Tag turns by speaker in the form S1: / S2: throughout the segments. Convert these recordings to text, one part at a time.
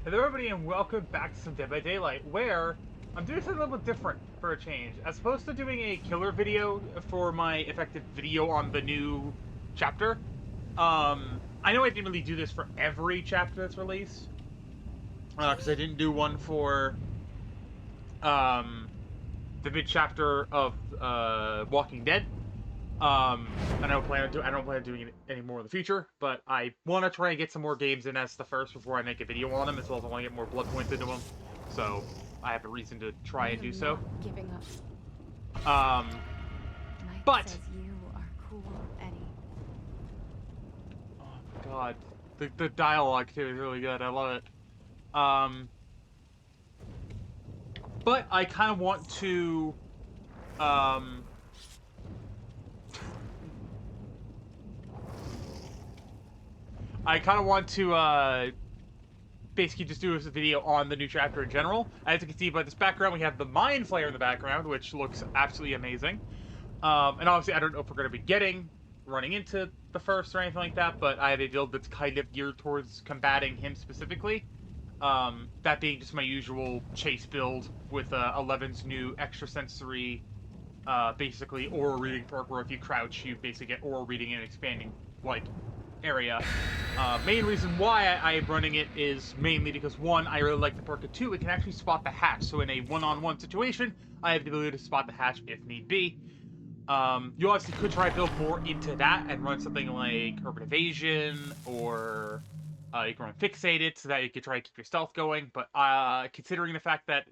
S1: Hello everybody and welcome back to some Dead by Daylight, where I'm doing something a little bit different for a change. As opposed to doing a killer video for my effective video on the new chapter, I know I didn't really do this for every chapter that's released, because I didn't do one for, the mid-chapter of, Walking Dead. I don't plan on doing it anymore in the future, but I want to try and get some more games in as the first before I make a video on them, as well as I want to get more blood points into them. So I have a reason to try and do so.
S2: Giving up. Mike
S1: But
S2: says you are cool, Eddie.
S1: oh my god, the dialogue too is really good. I love it. But I kind of want to basically just do a video on the new chapter in general. As you can see by this background, we have the Mind Flayer in the background, which looks absolutely amazing. And obviously, I don't know if we're going to be running into the first or anything like that, but I have a build that's kind of geared towards combating him specifically. That being just my usual chase build with 11's new extrasensory, basically aura reading perk, where if you crouch, you basically get aura reading and expanding, like, area. Main reason why I'm running it is mainly because, one, I really like the perk, and two, it can actually spot the hatch. So in a one-on-one situation, I have the ability to spot the hatch if need be. You obviously could try to build more into that and run something like Urban Evasion, or you can run Fixated so that you can try to keep your stealth going. But considering the fact that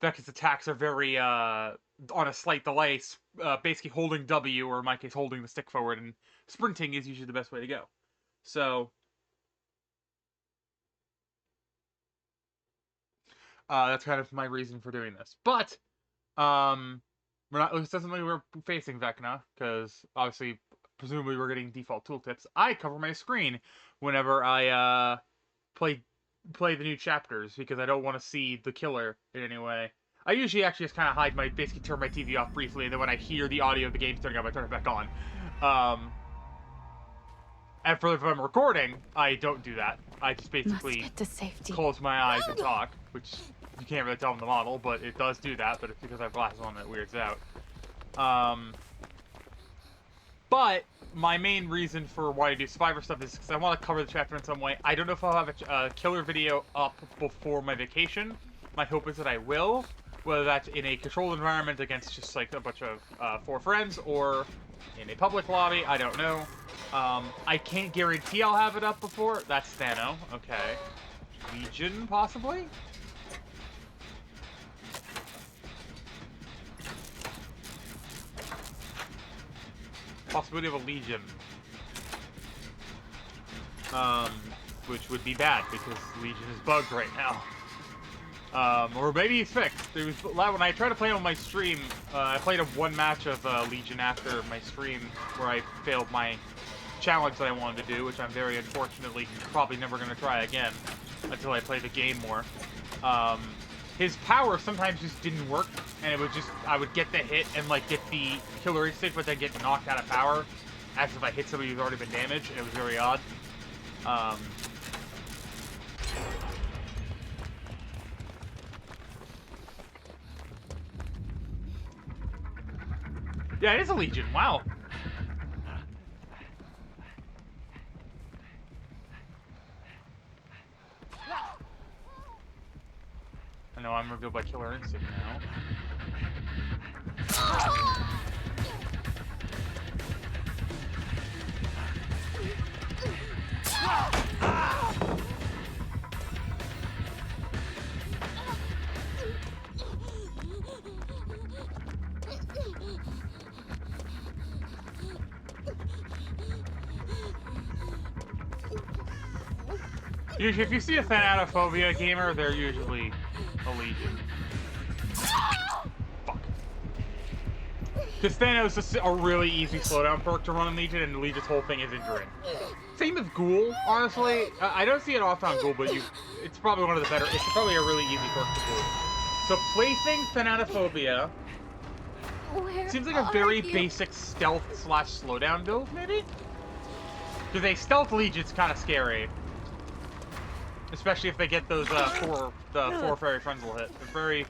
S1: Vecna's attacks are very on a slight delay, basically holding W, or in my case holding the stick forward, and sprinting is usually the best way to go. So that's kind of my reason for doing this. But this doesn't mean we're facing Vecna, because obviously, presumably we're getting default tooltips. I cover my screen whenever I play the new chapters, because I don't want to see the killer in any way. I usually actually just kind of basically turn my TV off briefly, and then when I hear the audio of the game starting up, I turn it back on. And if I'm recording, I don't do that. I just basically close my eyes and talk, which you can't really tell in the model, but it does do that, but it's because I have glasses on that it weirds out. But my main reason for why I do Survivor stuff is because I want to cover the chapter in some way. I don't know if I'll have a killer video up before my vacation. My hope is that I will, whether that's in a controlled environment against just like a bunch of 4 friends, or in a public lobby. I don't know. I can't guarantee I'll have it up before. That's Thano. Okay. Legion, possibly? Possibility of a Legion. Which would be bad, because Legion is bugged right now. Or maybe he's fixed. There was, when I tried to play on my stream, I played one match of Legion after my stream, where I failed my challenge that I wanted to do, which I'm very unfortunately probably never going to try again until I play the game more. His power sometimes just didn't work, and it would just, I would get the hit and like get the killer instinct, but then get knocked out of power, as if I hit somebody who's already been damaged, and it was very odd. Yeah, it is a Legion, wow. I know I'm revealed by Killer Instinct now. Usually, if you see a Thanatophobia gamer, they're usually a Legion. Fuck. Because Thanos is a really easy slowdown perk to run in Legion, and Legion's whole thing is injuring. Same with Ghoul, honestly. I don't see it often on Ghoul, but it's probably one of the better. It's probably a really easy perk to Ghoul. So placing Thanatophobia seems like a very basic stealth / slowdown build, maybe? Because a stealth Legion's kind of scary. Especially if they get those four fairy frenzel hit. They're very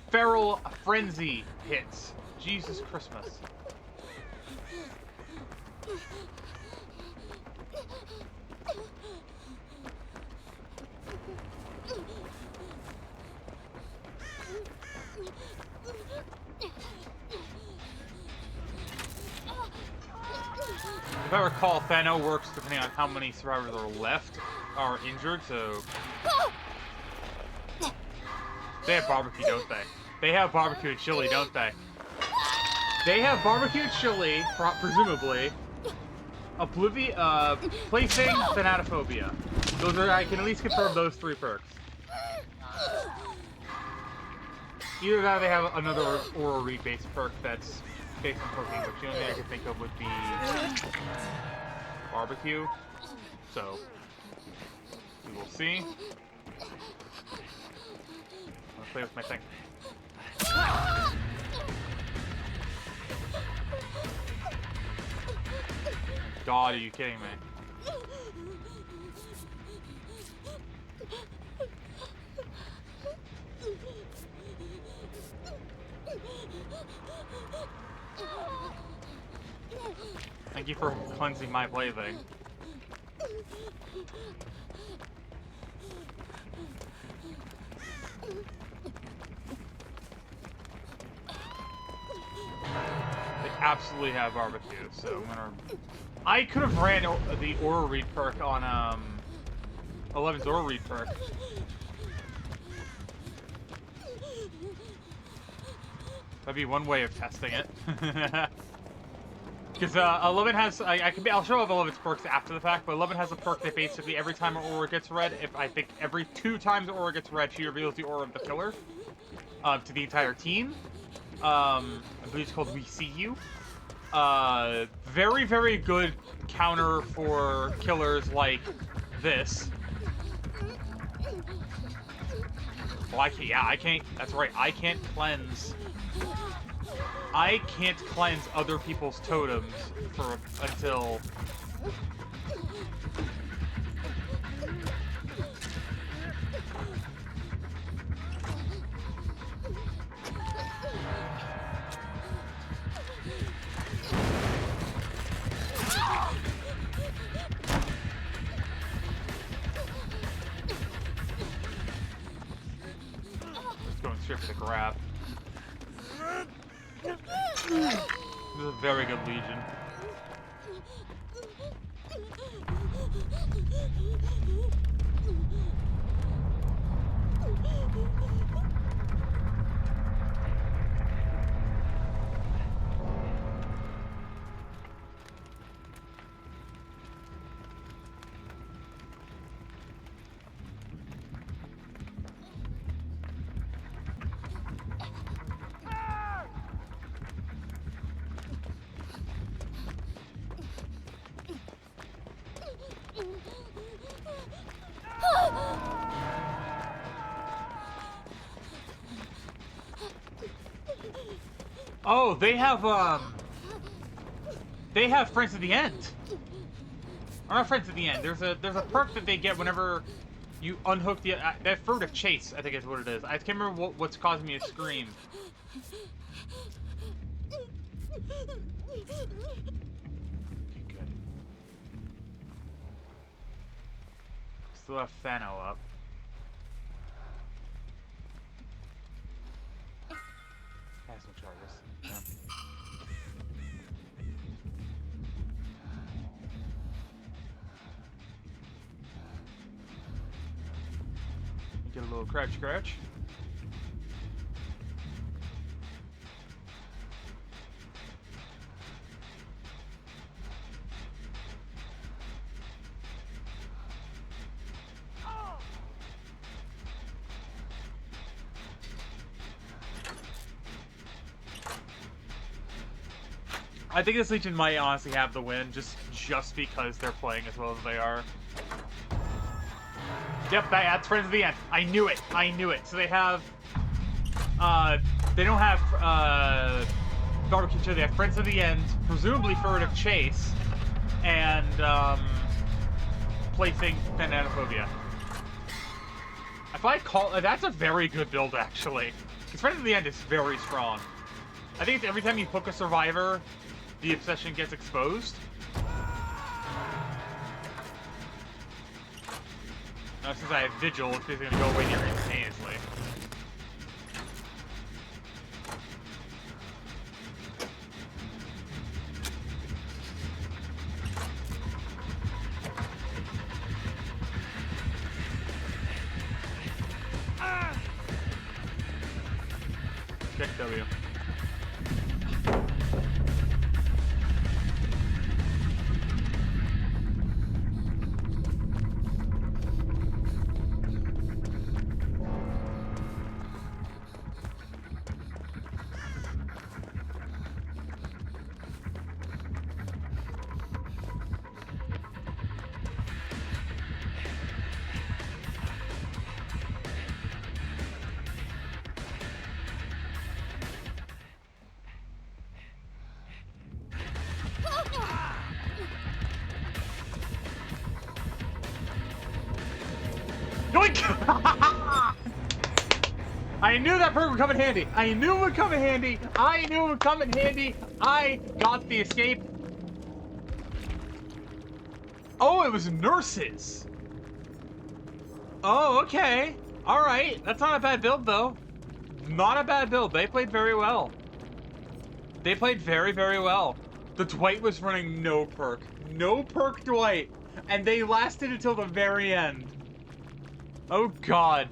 S1: feral frenzy hits. Jesus Christmas. If I recall, Thano works depending on how many survivors are left are injured, so... They have barbecue, don't they? They have barbecue and chili, don't they? They have barbecue and chili, presumably. Placing Thanatophobia. Those are, I can at least confirm those 3 perks. Either that or they have another oral read-based perk that's based on cooking, which the only thing I can think of would be barbecue. So, we will see. I'll play with my thing. God, are you kidding me? Thank you for cleansing my plaything. They absolutely have barbecue, so I'm gonna... I could have ran the Aura Read perk on 11's Aura Read perk. That'd be one way of testing it. Because 11 has, I'll show off 11's perks after the fact, but 11 has a perk that basically every time an aura gets read, I think every 2 times the aura gets read, she reveals the aura of the killer to the entire team. I believe it's called We See You. Very, very good counter for killers like this. Well, I can't, that's right, I can't cleanse other people's totems until... Just going straight for the grab. This is a very good Legion. Oh, they have Friends at the End. Or not Friends at the End. There's a perk that they get whenever you unhook the that Furtive Chase, I think is what it is. I can't remember what's causing me to scream. Good. Still have Thano up. Has no charges. Yeah. Get a little crouch. I think this Legion might honestly have the win, just because they're playing as well as they are. Yep, that's Friends of the End. I knew it. So they have, they don't have, Barbecue Chili. They have Friends of the End, presumably Furtive Chase, and, replacing Thanatophobia. If I call... that's a very good build, actually. Because right at the end, it's very strong. I think it's every time you hook a survivor, the obsession gets exposed. Now, since I have Vigil, it's basically going to go away near instantaneously. Check W. Yoink! I knew that perk would come in handy. I knew it would come in handy. I knew it would come in handy. I got the escape. Oh, it was nurses. Oh, okay. All right. That's not a bad build, though. Not a bad build. They played very well. They played very, very well. The Dwight was running no perk. No perk Dwight. And they lasted until the very end. Oh, God.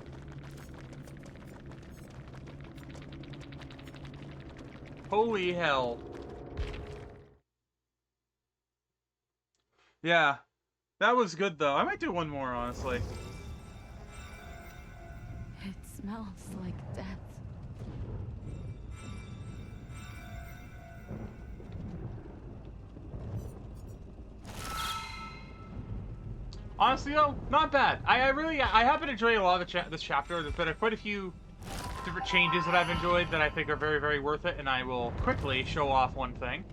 S1: Holy hell. Yeah. That was good, though. I might do one more, honestly.
S2: It smells like death.
S1: Honestly, though, not bad. I have been enjoying a lot of this chapter. There's been quite a few different changes that I've enjoyed that I think are very, very worth it, and I will quickly show off one thing.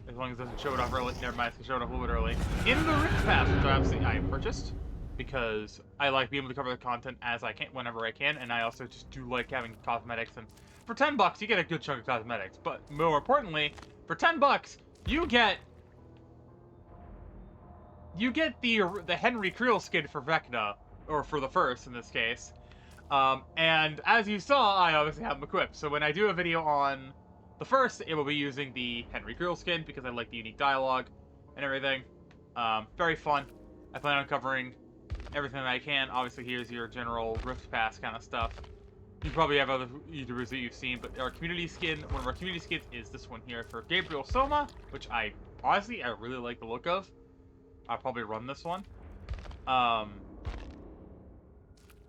S1: As long as it doesn't show it off early. Never mind, it's going to show it off a little bit early. In the Rift Pass, which obviously I purchased, because I like being able to cover the content as I can, whenever I can, and I also just do like having cosmetics, and for $10, you get a good chunk of cosmetics, but more importantly, for $10, you get the Henry Creel skin for Vecna, or for the first in this case. And as you saw, I obviously have them equipped. So when I do a video on the first, it will be using the Henry Creel skin because I like the unique dialogue and everything. Very fun. I plan on covering everything that I can. Obviously, here's your general Rift Pass kind of stuff. You probably have other YouTubers that you've seen, but our community skin, one of our community skins is this one here for Gabriel Soma, which I really like the look of. I'll probably run this one.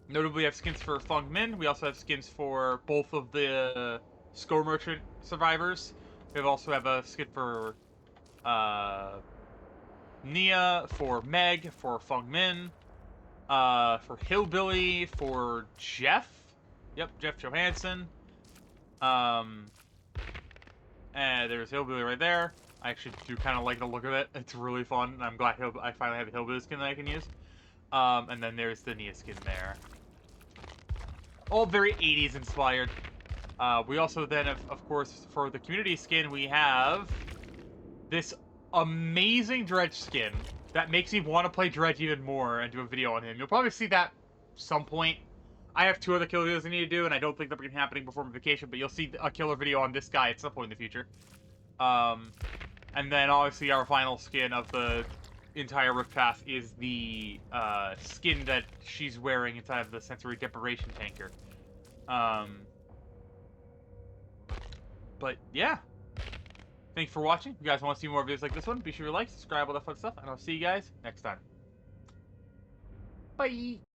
S1: Notably, we have skins for Fung Min. We also have skins for both of the Skull Merchant survivors. We also have a skin for Nia, for Meg, for Fung Min, for Hillbilly, for Jeff. Yep, Jeff Johansson. And there's Hillbilly right there. I actually do kind of like the look of it. It's really fun, and I'm glad I finally have a Hillbilly skin that I can use. And then there's the Nia skin there. All very 80s inspired. We also then, of course, for the community skin, we have this amazing Dredge skin that makes me want to play Dredge even more and do a video on him. You'll probably see that some point. I have 2 other killer videos I need to do, and I don't think they're going to be happening before my vacation, but you'll see a killer video on this guy at some point in the future. And then, obviously, our final skin of the entire Rift Pass is the skin that she's wearing inside of the sensory deprivation tanker. But, yeah. Thanks for watching. If you guys want to see more videos like this one, be sure to like, subscribe, all that fun stuff, and I'll see you guys next time. Bye!